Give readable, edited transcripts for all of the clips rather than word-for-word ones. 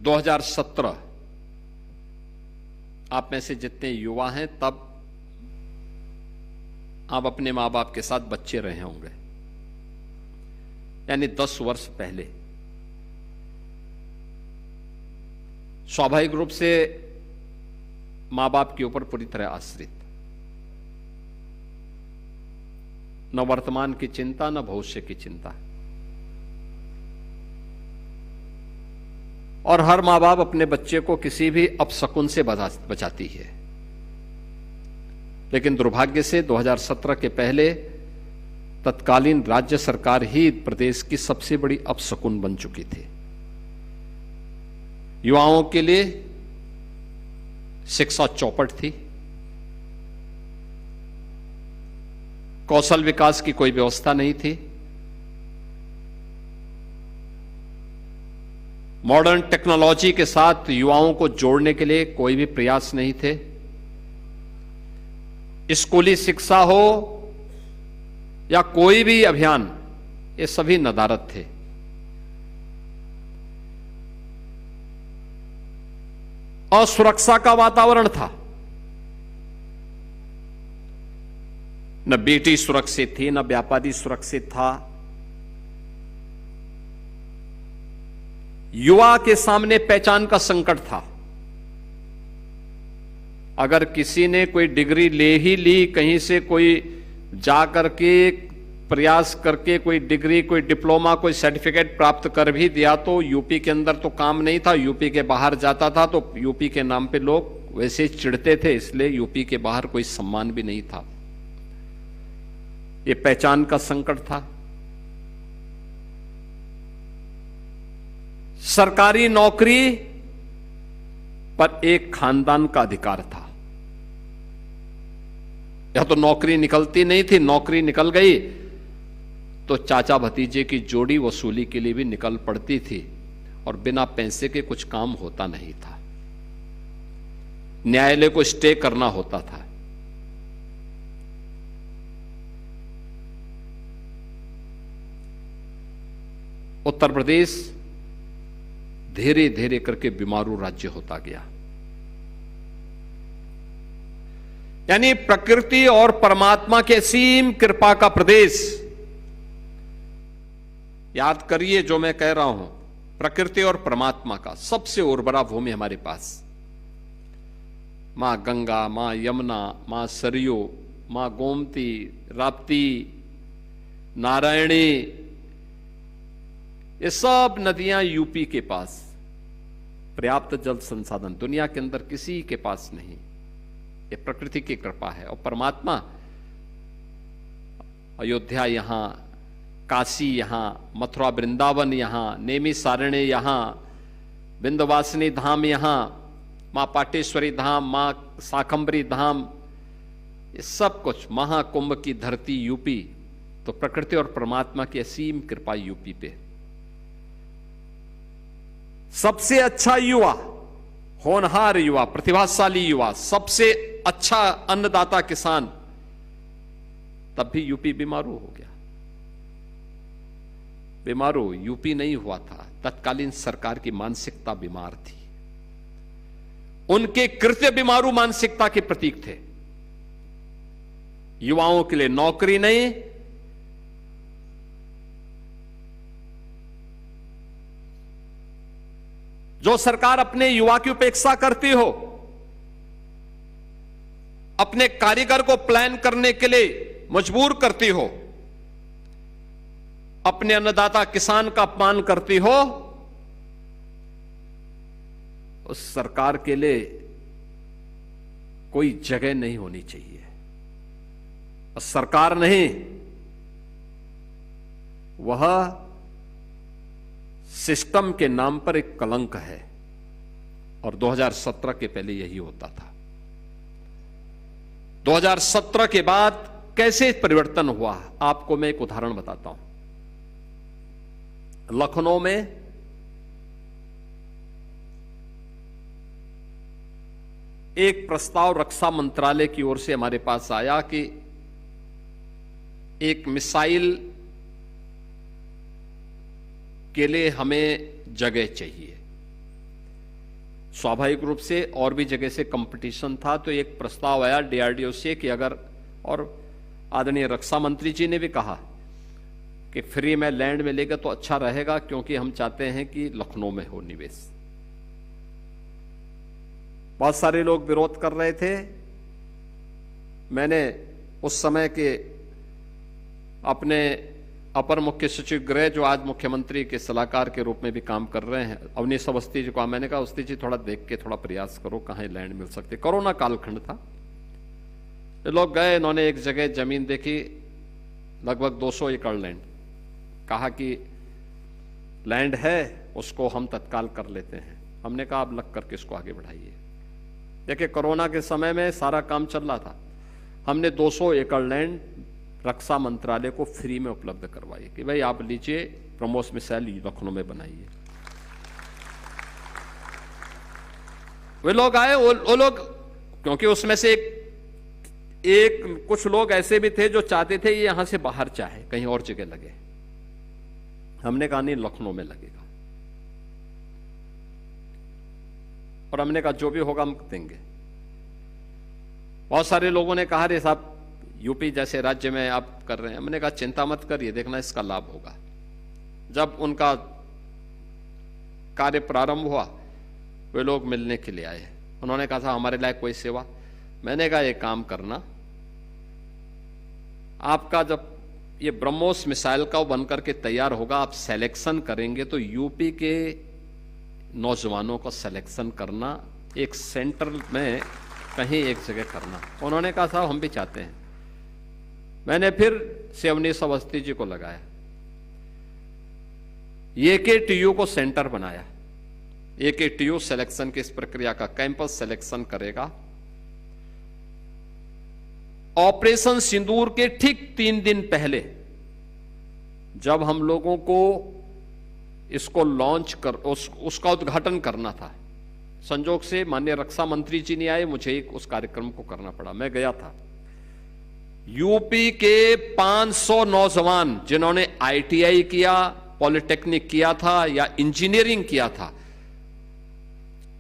2017 आप में से जितने युवा हैं तब आप अपने मां बाप के साथ बच्चे रहे होंगे, यानी 10 वर्ष पहले। स्वाभाविक रूप से मां बाप के ऊपर पूरी तरह आश्रित, न वर्तमान की चिंता न भविष्य की चिंता। और हर मां बाप अपने बच्चे को किसी भी अपशकुन से बचाती है, लेकिन दुर्भाग्य से 2017 के पहले तत्कालीन राज्य सरकार ही प्रदेश की सबसे बड़ी अपशकुन बन चुकी थी। युवाओं के लिए शिक्षा चौपट थी, कौशल विकास की कोई व्यवस्था नहीं थी, मॉडर्न टेक्नोलॉजी के साथ युवाओं को जोड़ने के लिए कोई भी प्रयास नहीं थे। स्कूली शिक्षा हो या कोई भी अभियान, ये सभी नदारद थे। असुरक्षा का वातावरण था, न बेटी सुरक्षित थी, न व्यापारी सुरक्षित था। युवा के सामने पहचान का संकट था। अगर किसी ने कोई डिग्री ले ही ली, कहीं से कोई जाकर के प्रयास करके कोई डिग्री, कोई डिप्लोमा, कोई सर्टिफिकेट प्राप्त कर भी दिया तो यूपी के अंदर तो काम नहीं था, यूपी के बाहर जाता था तो यूपी के नाम पे लोग वैसे चिढ़ते थे, इसलिए यूपी के बाहर कोई सम्मान भी नहीं था। ये पहचान का संकट था। सरकारी नौकरी पर एक खानदान का अधिकार था। या तो नौकरी निकलती नहीं थी, नौकरी निकल गई तो चाचा भतीजे की जोड़ी वसूली के लिए भी निकल पड़ती थी, और बिना पैसे के कुछ काम होता नहीं था। न्यायालय को स्टे करना होता था। उत्तर प्रदेश धीरे धीरे करके बीमारू राज्य होता गया। यानी प्रकृति और परमात्मा के असीम कृपा का प्रदेश। याद करिए जो मैं कह रहा हूं, प्रकृति और परमात्मा का सबसे उर्वरा भूमि हमारे पास। मां गंगा, मां यमुना, मां सरयू, मां गोमती, राप्ती, नारायणी, ये सब नदियां यूपी के पास। पर्याप्त जल संसाधन दुनिया के अंदर किसी के पास नहीं। ये प्रकृति की कृपा है। और परमात्मा, अयोध्या यहां, काशी यहां, मथुरा वृंदावन यहां, नेमी सारण्य यहां, विंध्यवासिनी धाम यहां, मां पाटेश्वरी धाम, मां शाकंभरी धाम, ये सब कुछ, महाकुंभ की धरती यूपी। तो प्रकृति और परमात्मा की असीम कृपा यूपी पे। सबसे अच्छा युवा, होनहार युवा, प्रतिभाशाली युवा, सबसे अच्छा अन्नदाता किसान, तब भी यूपी बीमारू हो गया। बीमारू यूपी नहीं हुआ था, तत्कालीन सरकार की मानसिकता बीमार थी। उनके कृत्य बीमारू मानसिकता के प्रतीक थे। युवाओं के लिए नौकरी नहीं, जो सरकार अपने युवा की उपेक्षा करती हो, अपने कारीगर को प्लान करने के लिए मजबूर करती हो, अपने अन्नदाता किसान का अपमान करती हो, उस सरकार के लिए कोई जगह नहीं होनी चाहिए। सरकार नहीं, वह सिस्टम के नाम पर एक कलंक है। और 2017 के पहले यही होता था। 2017 के बाद कैसे परिवर्तन हुआ, आपको मैं एक उदाहरण बताता हूं। लखनऊ में एक प्रस्ताव रक्षा मंत्रालय की ओर से हमारे पास आया कि एक मिसाइल के लिए हमें जगह चाहिए। स्वाभाविक रूप से और भी जगह से कंपटीशन था, तो एक प्रस्ताव आया डीआरडीओ से कि अगर, और आदरणीय रक्षा मंत्री जी ने भी कहा कि फ्री में लैंड मिलेगा तो अच्छा रहेगा, क्योंकि हम चाहते हैं कि लखनऊ में हो निवेश। बहुत सारे लोग विरोध कर रहे थे। मैंने उस समय के अपने अपर मुख्य सचिव गृह, जो आज मुख्यमंत्री के सलाहकार के रूप में भी काम कर रहे हैं, अवनीश अवस्थी जी को मैंने कहा, अवस्थी जी थोड़ा देख के थोड़ा प्रयास करो कहाँ लैंड मिल सकती। कोरोना कालखंड था, ये लोग गए, इन्होंने एक जगह जमीन देखी, लगभग 200 एकड़ लैंड, कहा कि लैंड है, उसको हम तत्काल कर लेते हैं। हमने कहा आप लग करके इसको आगे बढ़ाइए। देखिए कोरोना के समय में सारा काम चल रहा था, हमने 200 एकड़ लैंड रक्षा मंत्रालय को फ्री में उपलब्ध करवाई कि भाई आप लीजिए, ब्रह्मोस मिसाइल लखनऊ में बनाइए। वे लोग आए, वो लोग, क्योंकि उसमें से एक कुछ लोग ऐसे भी थे जो चाहते थे ये यहां से बाहर चाहे कहीं और जगह लगे। हमने कहा नहीं, लखनऊ में लगेगा, और हमने कहा जो भी होगा हम देंगे। बहुत सारे लोगों ने कहा रे साहब यूपी जैसे राज्य में आप कर रहे हैं। हमने कहा चिंता मत करिए, देखना इसका लाभ होगा। जब उनका कार्य प्रारंभ हुआ, वे लोग मिलने के लिए आए, उन्होंने कहा था हमारे लायक कोई सेवा। मैंने कहा ये काम करना, आपका जब ये ब्रह्मोस मिसाइल का बनकर के तैयार होगा, आप सिलेक्शन करेंगे तो यूपी के नौजवानों को सिलेक्शन करना, एक सेंटर में कहीं एक जगह करना। उन्होंने कहा साहब हम भी चाहते हैं। मैंने फिर अवनीश अवस्थी जी को लगाया, AKTU को सेंटर बनाया। AKTU सिलेक्शन की इस प्रक्रिया का कैंपस सिलेक्शन करेगा। ऑपरेशन सिंदूर के ठीक 3 दिन पहले जब हम लोगों को इसको लॉन्च कर उसका उद्घाटन करना था, संजोग से माननीय रक्षा मंत्री जी नहीं आए, मुझे उस कार्यक्रम को करना पड़ा। मैं गया था। यूपी के 500 नौजवान जिन्होंने ITI किया, पॉलिटेक्निक किया था या इंजीनियरिंग किया था,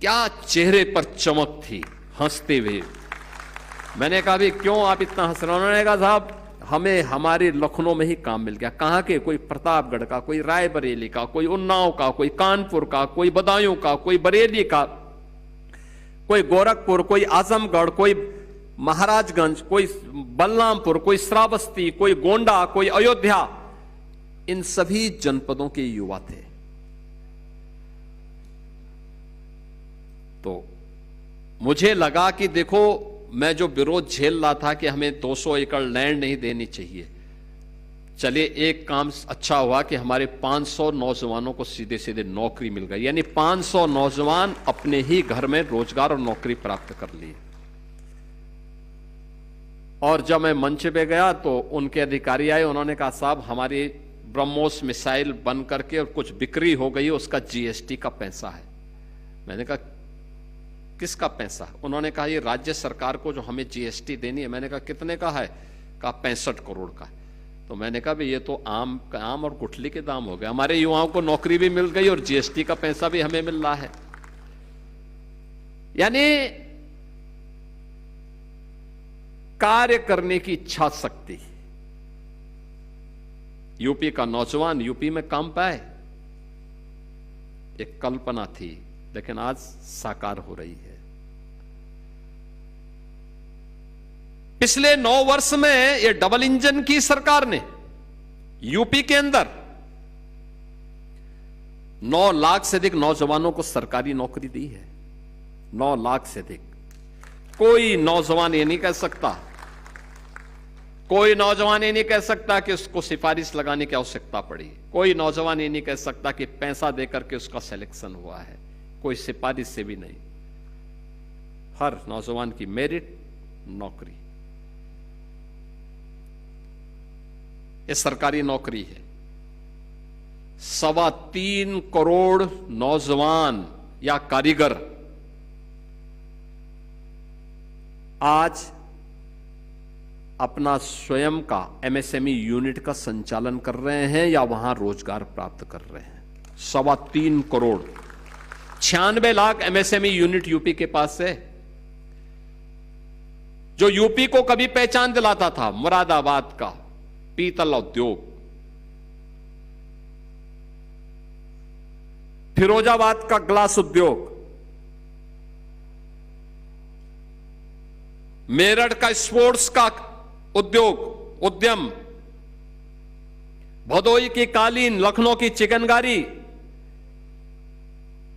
क्या चेहरे पर चमक थी, हंसते हुए। मैंने कहा भी क्यों आप इतना हंस रहे हो? उन्होंने कहा साहब हमें हमारे लखनऊ में ही काम मिल गया। कहां के? कोई प्रतापगढ़ का, कोई रायबरेली का, कोई उन्नाव का, कोई कानपुर का, कोई बदायूं का, कोई बरेली का, कोई गोरखपुर, कोई आजमगढ़, कोई महाराजगंज, कोई बलरामपुर, कोई श्रावस्ती, कोई गोंडा, कोई अयोध्या। इन सभी जनपदों के युवा थे। तो मुझे लगा कि देखो, मैं जो विरोध झेल रहा था कि हमें 200 एकड़ लैंड नहीं देनी चाहिए, चलिए एक काम अच्छा हुआ कि हमारे 500 नौजवानों को सीधे सीधे नौकरी मिल गई। यानी 500 नौजवान अपने ही घर में रोजगार और नौकरी प्राप्त कर लिए। और जब मैं मंच पे गया तो उनके अधिकारी आए, उन्होंने कहा साहब हमारी ब्रह्मोस मिसाइल बन करके और कुछ बिक्री हो गई, उसका GST का पैसा है। मैंने कहा किसका पैसा? उन्होंने कहा ये राज्य सरकार को जो हमें GST देनी है। मैंने कहा कितने का है? कहा 65 करोड़ का। तो मैंने कहा भी ये तो आम और गुठली के दाम हो गए। हमारे युवाओं को नौकरी भी मिल गई और GST का पैसा भी हमें मिल रहा है। यानी कार्य करने की इच्छा शक्ति। यूपी का नौजवान यूपी में काम पाए, एक कल्पना थी, लेकिन आज साकार हो रही है। पिछले 9 वर्ष में ये डबल इंजन की सरकार ने यूपी के अंदर 9 लाख से अधिक नौजवानों को सरकारी नौकरी दी है। 9 लाख से अधिक। कोई नौजवान ये नहीं कह सकता, कोई नौजवान ये नहीं कह सकता कि उसको सिफारिश लगाने की आवश्यकता पड़ी। कोई नौजवान ये नहीं कह सकता कि पैसा देकर के उसका सिलेक्शन हुआ है। कोई सिफारिश से भी नहीं। हर नौजवान की मेरिट, नौकरी। ये सरकारी नौकरी है। 3.25 करोड़ नौजवान या कारीगर आज अपना स्वयं का MSME यूनिट का संचालन कर रहे हैं या वहां रोजगार प्राप्त कर रहे हैं। 3.25 crore. 96 lakh MSME unit UP के पास है, जो यूपी को कभी पहचान दिलाता था। मुरादाबाद का पीतल उद्योग, फिरोजाबाद का ग्लास उद्योग, मेरठ का स्पोर्ट्स का उद्यम, भदोई की कालीन, लखनऊ की चिकनकारी।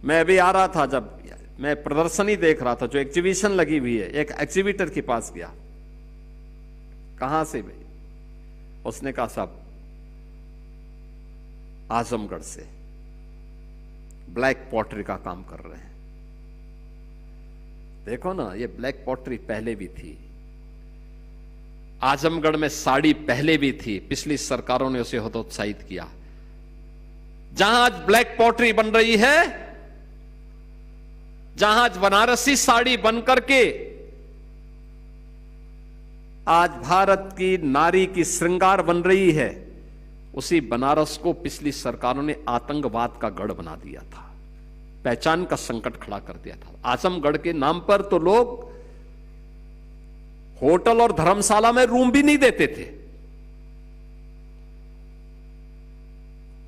मैं अभी आ रहा था, जब मैं प्रदर्शनी देख रहा था जो एग्जीबिशन लगी हुई है, एक एग्जीबिटर के पास गया, कहां से भाई? उसने कहा साहब आजमगढ़ से ब्लैक पॉटरी का काम कर रहे हैं। देखो ना, ये ब्लैक पॉटरी पहले भी थी, आजमगढ़ में साड़ी पहले भी थी, पिछली सरकारों ने उसे हतोत्साहित किया। जहां आज ब्लैक पॉटरी बन रही है, जहां आज बनारसी साड़ी बनकर के आज भारत की नारी की श्रृंगार बन रही है, उसी बनारस को पिछली सरकारों ने आतंकवाद का गढ़ बना दिया था, पहचान का संकट खड़ा कर दिया था। आजमगढ़ के नाम पर तो लोग होटल और धर्मशाला में रूम भी नहीं देते थे।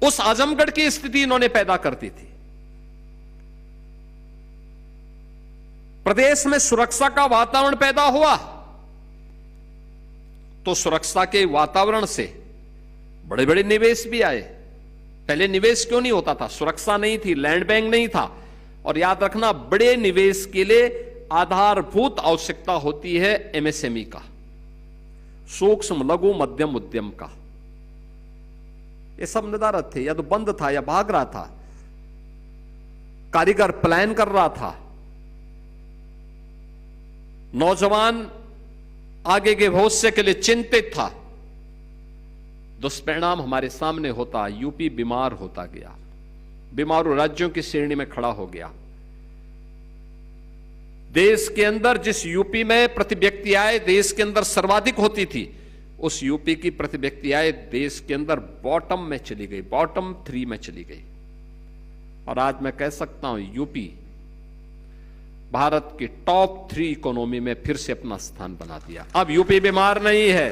उस आजमगढ़ की स्थिति इन्होंने पैदा कर दी थी। प्रदेश में सुरक्षा का वातावरण पैदा हुआ, तो सुरक्षा के वातावरण से बड़े बड़े निवेश भी आए। पहले निवेश क्यों नहीं होता था? सुरक्षा नहीं थी, लैंड बैंक नहीं था। और याद रखना, बड़े निवेश के लिए आधारभूत आवश्यकता होती है एमएसएमई का, सूक्ष्म लघु मध्यम उद्यम का। ये सब नदारत थे, या तो बंद था या भाग रहा था, कारीगर प्लान कर रहा था, नौजवान आगे के भविष्य के लिए चिंतित था। दुष्परिणाम हमारे सामने होता, यूपी बीमार होता गया, बीमारू राज्यों की श्रेणी में खड़ा हो गया। देश के अंदर जिस यूपी में प्रति व्यक्ति आय देश के अंदर सर्वाधिक होती थी, उस यूपी की प्रति व्यक्ति आय देश के अंदर बॉटम में चली गई, बॉटम 3 में चली गई। और आज मैं कह सकता हूं, यूपी भारत की टॉप 3 इकोनॉमी में फिर से अपना स्थान बना दिया। अब यूपी बीमार नहीं है,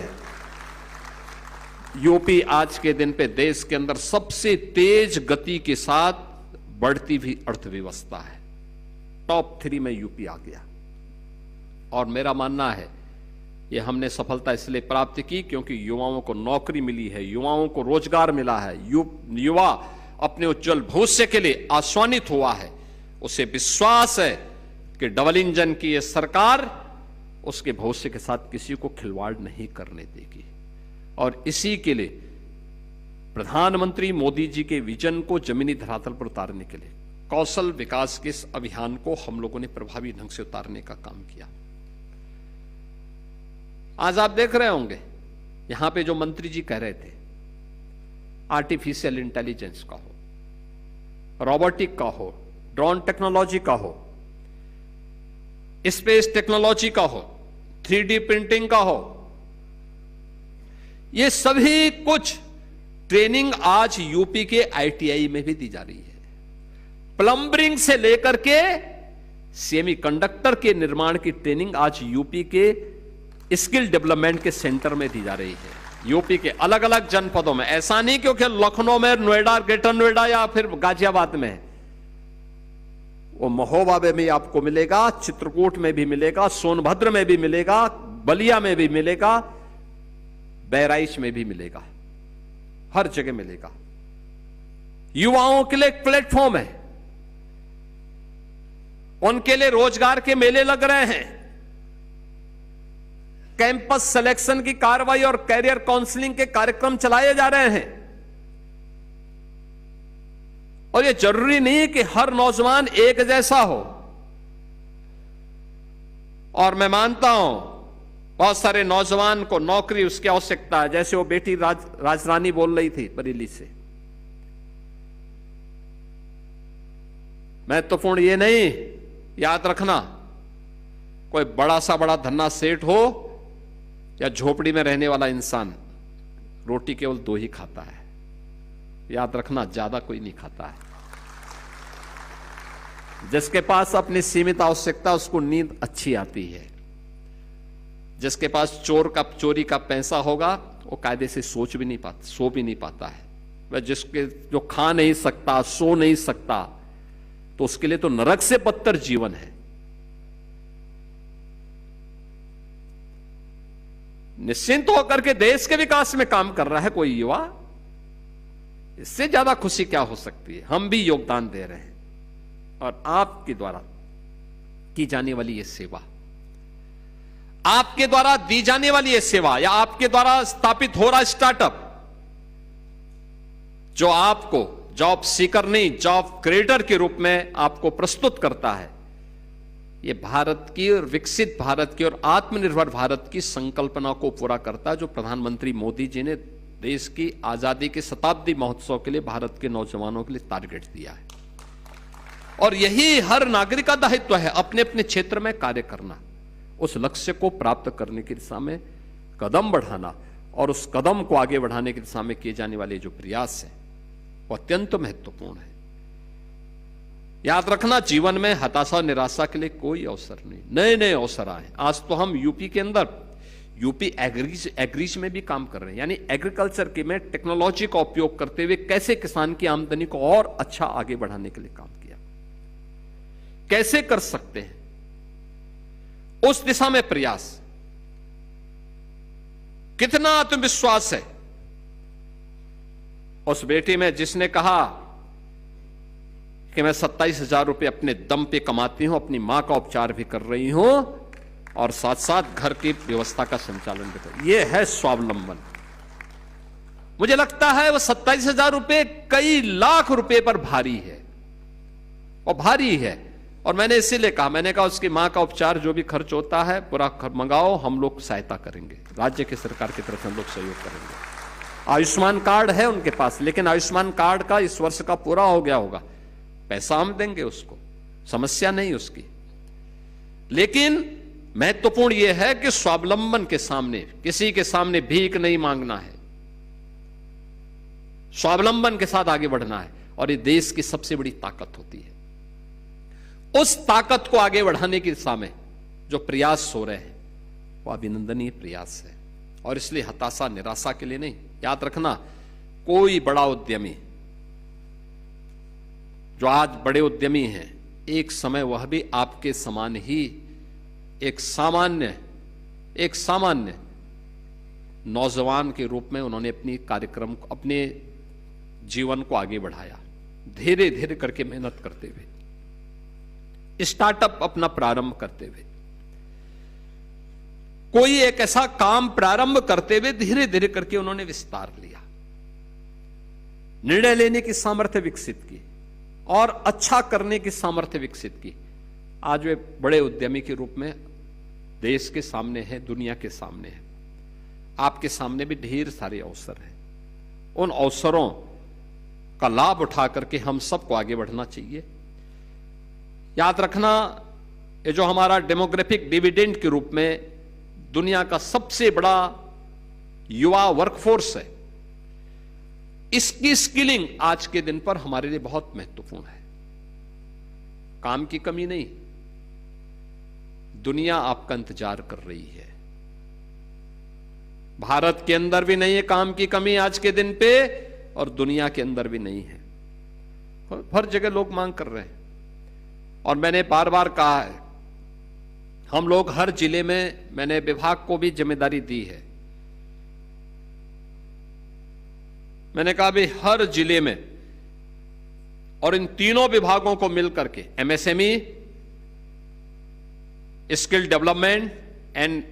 यूपी आज के दिन पे देश के अंदर सबसे तेज गति के साथ बढ़ती हुई अर्थव्यवस्था है। टॉप 3 में यूपी आ गया। और मेरा मानना है, ये हमने सफलता इसलिए प्राप्त की क्योंकि युवाओं को नौकरी मिली है, युवाओं को रोजगार मिला है, युवा अपने उज्जवल भविष्य के लिए आश्वानित हुआ है। उसे विश्वास है कि डबल इंजन की यह सरकार उसके भविष्य के साथ किसी को खिलवाड़ नहीं करने देगी। और इसी के लिए प्रधानमंत्री मोदी जी के विजन को जमीनी धरातल पर उतारने के लिए कौशल विकास के इस अभियान को हम लोगों ने प्रभावी ढंग से उतारने का काम किया। आज आप देख रहे होंगे, यहां पे जो मंत्री जी कह रहे थे, आर्टिफिशियल इंटेलिजेंस का हो, रोबोटिक का हो, ड्रोन टेक्नोलॉजी का हो, स्पेस टेक्नोलॉजी का हो, 3D प्रिंटिंग का हो, ये सभी कुछ ट्रेनिंग आज यूपी के आईटीआई में भी दी जा रही है। प्लम्बरिंग से लेकर के सेमीकंडक्टर के निर्माण की ट्रेनिंग आज यूपी के स्किल डेवलपमेंट के सेंटर में दी जा रही है। यूपी के अलग अलग जनपदों में, ऐसा नहीं क्योंकि लखनऊ में, नोएडा, ग्रेटर नोएडा या फिर गाजियाबाद में, वो महोबा में भी आपको मिलेगा, चित्रकूट में भी मिलेगा, सोनभद्र में भी मिलेगा, बलिया में भी मिलेगा, बहराइच में भी मिलेगा, हर जगह मिलेगा। युवाओं के लिए एक प्लेटफॉर्म है, उनके लिए रोजगार के मेले लग रहे हैं, कैंपस सिलेक्शन की कार्रवाई और कैरियर काउंसलिंग के कार्यक्रम चलाए जा रहे हैं। और यह जरूरी नहीं कि हर नौजवान एक जैसा हो। और मैं मानता हूं बहुत सारे नौजवान को नौकरी उसकी आवश्यकता है, जैसे वो बेटी राजरानी बोल रही थी बरेली से। महत्वपूर्ण ये नहीं, याद रखना, कोई बड़ा सा बड़ा धन्ना सेठ हो या झोपड़ी में रहने वाला इंसान, रोटी केवल 2 ही खाता है। याद रखना, ज्यादा कोई नहीं खाता है। जिसके पास अपनी सीमित आवश्यकता, उसको नींद अच्छी आती है। जिसके पास चोरी का पैसा होगा, वो कायदे से सो भी नहीं पाता है। वह जो खा नहीं सकता, सो नहीं सकता, तो उसके लिए तो नरक से बदतर जीवन है। निश्चिंत होकर के देश के विकास में काम कर रहा है कोई युवा, इससे ज्यादा खुशी क्या हो सकती है। हम भी योगदान दे रहे हैं, और आपके द्वारा की जाने वाली ये सेवा, आपके द्वारा दी जाने वाली ये सेवा, या आपके द्वारा स्थापित हो रहा स्टार्टअप, जो आपको जॉब सीकर नहीं, जॉब क्रिएटर के रूप में आपको प्रस्तुत करता है, ये भारत की और विकसित भारत की और आत्मनिर्भर भारत की संकल्पना को पूरा करता है, जो प्रधानमंत्री मोदी जी ने देश की आजादी के शताब्दी महोत्सव के लिए भारत के नौजवानों के लिए टारगेट दिया है। और यही हर नागरिक का दायित्व है, अपने अपने क्षेत्र में कार्य करना, उस लक्ष्य को प्राप्त करने की दिशा में कदम बढ़ाना, और उस कदम को आगे बढ़ाने की दिशा में किए जाने वाले जो प्रयास है वो अत्यंत महत्वपूर्ण है। याद रखना, जीवन में हताशा और निराशा के लिए कोई अवसर नहीं, नए नए अवसर आए। आज तो हम यूपी के अंदर यूपी एग्रीज में भी काम कर रहे हैं, यानी एग्रीकल्चर के में टेक्नोलॉजी का उपयोग करते हुए कैसे किसान की आमदनी को और अच्छा आगे बढ़ाने के लिए काम किया, कैसे कर सकते हैं, उस दिशा में प्रयास। कितना आत्मविश्वास है उस बेटी में जिसने कहा कि मैं 27,000 रुपए अपने दम पे कमाती हूं, अपनी मां का उपचार भी कर रही हूं और साथ साथ घर की व्यवस्था का संचालन भी कर। यह है स्वावलंबन। मुझे लगता है वह 27,000 रुपए कई लाख रुपए पर भारी है, और भारी है। और मैंने इसीलिए कहा, मैंने कहा उसकी मां का उपचार जो भी खर्च होता है पूरा मंगाओ, हम लोग सहायता करेंगे, राज्य की सरकार की तरफ से हम लोग सहयोग करेंगे। आयुष्मान कार्ड है उनके पास, लेकिन आयुष्मान कार्ड का इस वर्ष का पूरा हो गया होगा, पैसा हम देंगे उसको, समस्या नहीं उसकी। लेकिन महत्वपूर्ण यह है कि स्वावलंबन के सामने, किसी के सामने भीख नहीं मांगना है, स्वावलंबन के साथ आगे बढ़ना है, और ये देश की सबसे बड़ी ताकत होती है। उस ताकत को आगे बढ़ाने की दिशा में जो प्रयास हो रहे हैं वो अभिनंदनीय प्रयास है, और इसलिए हताशा निराशा के लिए नहीं। याद रखना, कोई बड़ा उद्यमी जो आज बड़े उद्यमी हैं, एक समय वह भी आपके समान ही एक सामान्य नौजवान के रूप में उन्होंने अपनी कार्यक्रम को, अपने जीवन को आगे बढ़ाया, धीरे धीरे करके मेहनत करते हुए, स्टार्टअप अपना प्रारंभ करते हुए, कोई एक ऐसा काम प्रारंभ करते हुए धीरे धीरे करके उन्होंने विस्तार लिया, निर्णय लेने की सामर्थ्य विकसित की और अच्छा करने की सामर्थ्य विकसित की। आज वे बड़े उद्यमी के रूप में देश के सामने है, दुनिया के सामने है। आपके सामने भी ढेर सारे अवसर हैं, उन अवसरों का लाभ उठा करके हम सबको आगे बढ़ना चाहिए। याद रखना, ये जो हमारा डेमोग्राफिक डिविडेंड के रूप में दुनिया का सबसे बड़ा युवा वर्कफोर्स है, इसकी स्किलिंग आज के दिन पर हमारे लिए बहुत महत्वपूर्ण है। काम की कमी नहीं, दुनिया आपका इंतजार कर रही है। भारत के अंदर भी नहीं है काम की कमी आज के दिन पे, और दुनिया के अंदर भी नहीं है। हर जगह लोग मांग कर रहे हैं, और मैंने बार बार कहा है, हम लोग हर जिले में, मैंने विभाग को भी जिम्मेदारी दी है, मैंने कहा भी हर जिले में, और इन तीनों विभागों को मिलकर के MSME, skill development and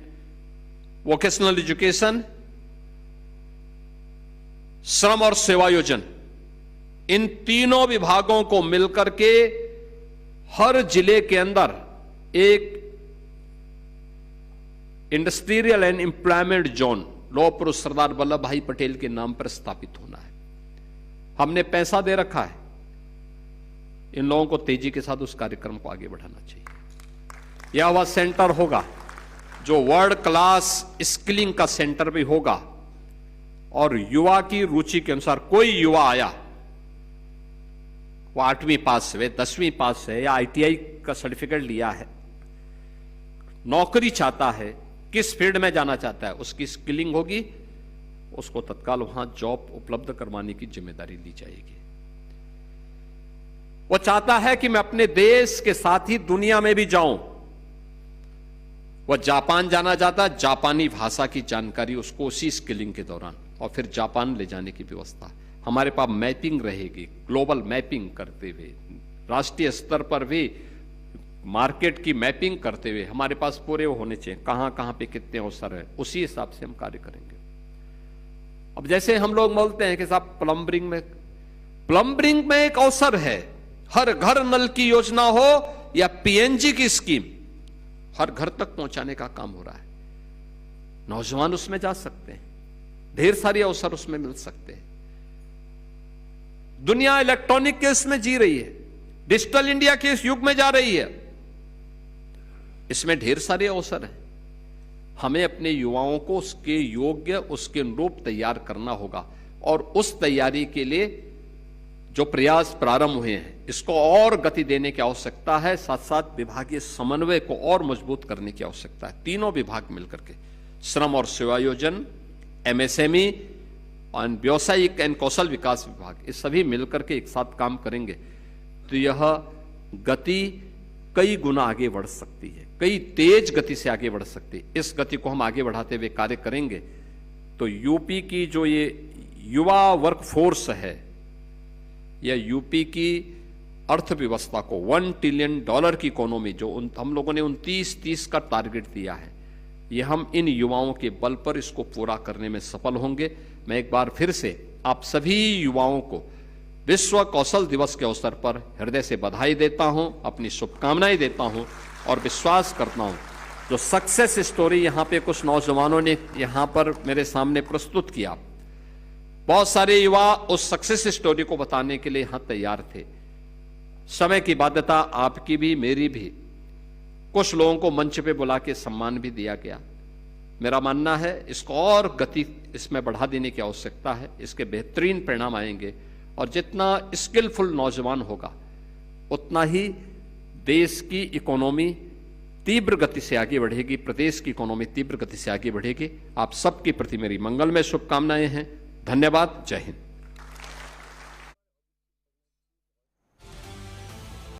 vocational education, श्रम और सेवायोजन, इन तीनों विभागों को मिलकर के हर जिले के अंदर एक इंडस्ट्रियल एंड एम्प्लॉयमेंट जोन लौह पुरुष सरदार वल्लभ भाई पटेल के नाम पर स्थापित होना है। हमने पैसा दे रखा है, इन लोगों को तेजी के साथ उस कार्यक्रम को आगे बढ़ाना चाहिए। यह वह सेंटर होगा जो वर्ल्ड क्लास स्किलिंग का सेंटर भी होगा, और युवा की रुचि के अनुसार कोई युवा आया वो 8वीं पास है, 10वीं पास है या ITI का सर्टिफिकेट लिया है, नौकरी चाहता है, किस फील्ड में जाना चाहता है, उसकी स्किलिंग होगी, उसको तत्काल वहां जॉब उपलब्ध करवाने की जिम्मेदारी ली जाएगी। वो चाहता है कि मैं अपने देश के साथ ही दुनिया में भी जाऊं। वह जापान जाना चाहता है, जापानी भाषा की जानकारी उसको उसी स्किलिंग के दौरान, और फिर जापान ले जाने की व्यवस्था। हमारे पास मैपिंग रहेगी, ग्लोबल मैपिंग करते हुए, राष्ट्रीय स्तर पर भी मार्केट की मैपिंग करते हुए हमारे पास पूरे होने चाहिए, कहां कहां पे कितने अवसर है, उसी हिसाब से हम कार्य करेंगे। अब जैसे हम लोग बोलते हैं कि साहब प्लम्बरिंग में एक अवसर है, हर घर नल की योजना हो या PNG की स्कीम, हर घर तक पहुंचाने का काम हो रहा है। नौजवान उसमें जा सकते हैं, ढेर सारे अवसर उसमें मिल सकते हैं। दुनिया इलेक्ट्रॉनिक के इसमें जी रही है, डिजिटल इंडिया के इस युग में जा रही है, इसमें ढेर सारे अवसर हैं। हमें अपने युवाओं को उसके योग्य, उसके अनुरूप तैयार करना होगा, और उस तैयारी के लिए जो प्रयास प्रारंभ हुए हैं, इसको और गति देने की आवश्यकता है। साथ साथ विभागीय समन्वय को और मजबूत करने की आवश्यकता है। तीनों विभाग मिलकर के, श्रम और सेवायोजन, MSME और व्यावसायिक एवं कौशल विकास विभाग, ये सभी मिलकर के एक साथ काम करेंगे तो यह गति कई गुना आगे बढ़ सकती है, कई तेज गति से आगे बढ़ सकती है। इस गति को हम आगे बढ़ाते हुए कार्य करेंगे तो यूपी की जो ये युवा वर्कफोर्स है, या यूपी की अर्थव्यवस्था को $1 ट्रिलियन की इकोनॉमी जो हम लोगों ने 29-30 का टारगेट दिया है, ये हम इन युवाओं के बल पर इसको पूरा करने में सफल होंगे। मैं एक बार फिर से आप सभी युवाओं को विश्व कौशल दिवस के अवसर पर हृदय से बधाई देता हूं, अपनी शुभकामनाएं देता हूं, और विश्वास करता हूं जो सक्सेस स्टोरी यहां पे कुछ नौजवानों ने यहां पर मेरे सामने प्रस्तुत किया, बहुत सारे युवा उस सक्सेस स्टोरी को बताने के लिए यहां तैयार थे। समय की बाध्यता आपकी भी मेरी भी, कुछ लोगों को मंच पे बुला के सम्मान भी दिया गया। मेरा मानना है इसको और गति इसमें बढ़ा देने की आवश्यकता है, इसके बेहतरीन परिणाम आएंगे, और जितना स्किलफुल नौजवान होगा उतना ही देश की इकोनॉमी तीव्र गति से आगे बढ़ेगी, प्रदेश की इकोनॉमी तीव्र गति से आगे बढ़ेगी। आप सबके प्रति मेरी मंगलमय शुभकामनाएं हैं। धन्यवाद। जय हिंद।